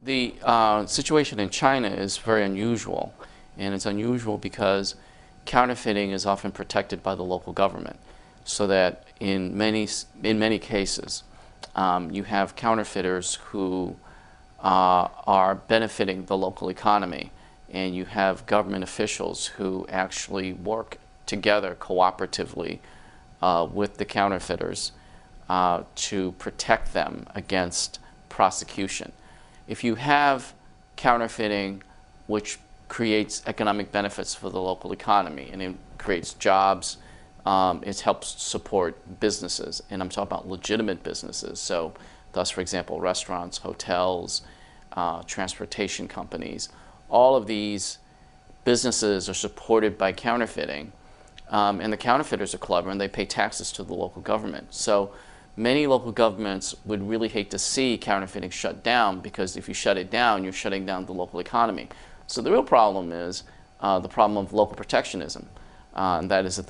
The situation in China is very unusual, and it's unusual because counterfeiting is often protected by the local government, so that in many cases you have counterfeiters who are benefiting the local economy, and you have government officials who actually work together cooperatively with the counterfeiters to protect them against prosecution. If you have counterfeiting, which creates economic benefits for the local economy, and it creates jobs, it helps support businesses, and I'm talking about legitimate businesses. So thus, for example, restaurants, hotels, transportation companies, all of these businesses are supported by counterfeiting, and the counterfeiters are clever and they pay taxes to the local government. So many local governments would really hate to see counterfeiting shut down, because if you shut it down, you're shutting down the local economy. So the real problem is the problem of local protectionism. And that is that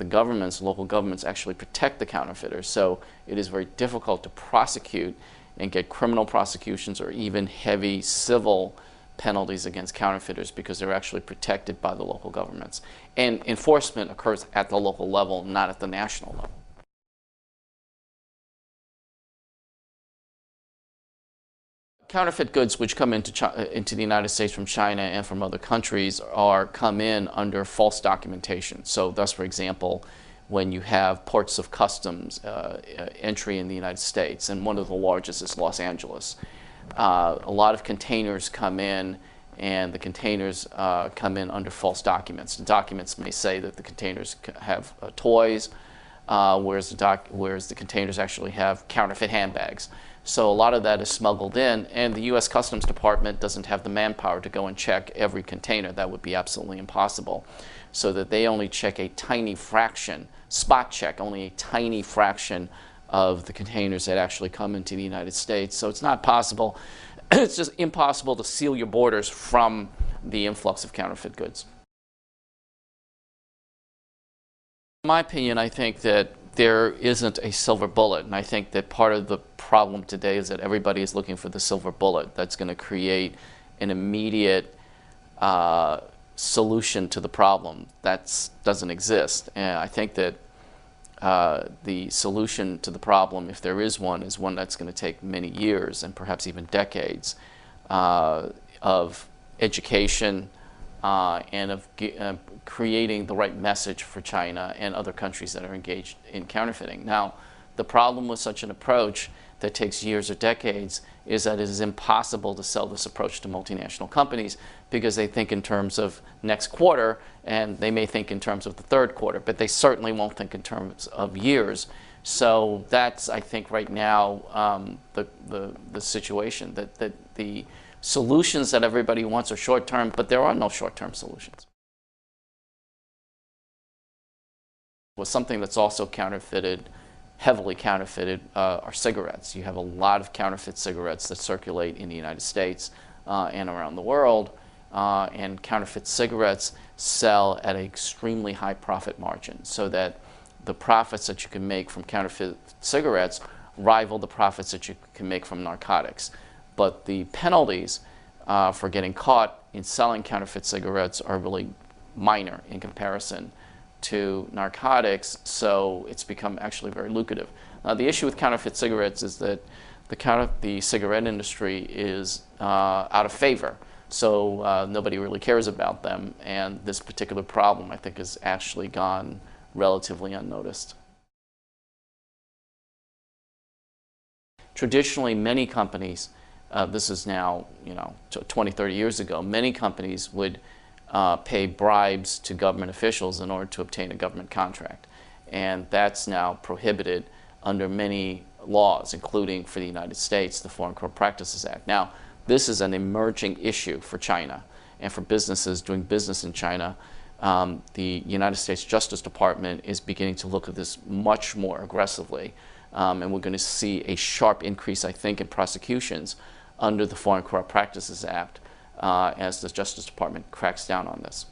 local governments actually protect the counterfeiters. So it is very difficult to prosecute and get criminal prosecutions or even heavy civil penalties against counterfeiters, because they're actually protected by the local governments. And enforcement occurs at the local level, not at the national level. Counterfeit goods which come into the United States from China and from other countries come in under false documentation. So thus, for example, when you have ports of customs entry in the United States, and one of the largest is Los Angeles, a lot of containers come in, and the containers come in under false documents. The documents may say that the containers have toys, whereas the containers actually have counterfeit handbags. So a lot of that is smuggled in, and the U.S. Customs Department doesn't have the manpower to go and check every container. That would be absolutely impossible. So that they only check a tiny fraction, spot check, only a tiny fraction of the containers that actually come into the United States. So it's not possible, it's just impossible to seal your borders from the influx of counterfeit goods. In my opinion, I think that there isn't a silver bullet, and I think that part of the problem today is that everybody is looking for the silver bullet that's going to create an immediate solution to the problem. That doesn't exist, and I think that the solution to the problem, if there is one that's going to take many years and perhaps even decades of education and of creating the right message for China and other countries that are engaged in counterfeiting. Now, the problem with such an approach that takes years or decades is that it is impossible to sell this approach to multinational companies, because they think in terms of next quarter, and they may think in terms of the third quarter, but they certainly won't think in terms of years. So that's, I think, right now the situation, that the solutions that everybody wants are short-term, but there are no short-term solutions. Well, something that's also counterfeited, heavily counterfeited, are cigarettes. You have a lot of counterfeit cigarettes that circulate in the United States and around the world, and counterfeit cigarettes sell at an extremely high profit margin, so that the profits that you can make from counterfeit cigarettes rival the profits that you can make from narcotics. But the penalties for getting caught in selling counterfeit cigarettes are really minor in comparison to narcotics, so it's become actually very lucrative. The issue with counterfeit cigarettes is that the cigarette industry is out of favor, so nobody really cares about them, and this particular problem, I think, has actually gone relatively unnoticed. Traditionally, many companies, this is now 20, 30 years ago, many companies would pay bribes to government officials in order to obtain a government contract. And that's now prohibited under many laws, including for the United States, the Foreign Corrupt Practices Act. Now, this is an emerging issue for China and for businesses doing business in China. The United States Justice Department is beginning to look at this much more aggressively, and we're going to see a sharp increase, I think, in prosecutions under the Foreign Corrupt Practices Act as the Justice Department cracks down on this.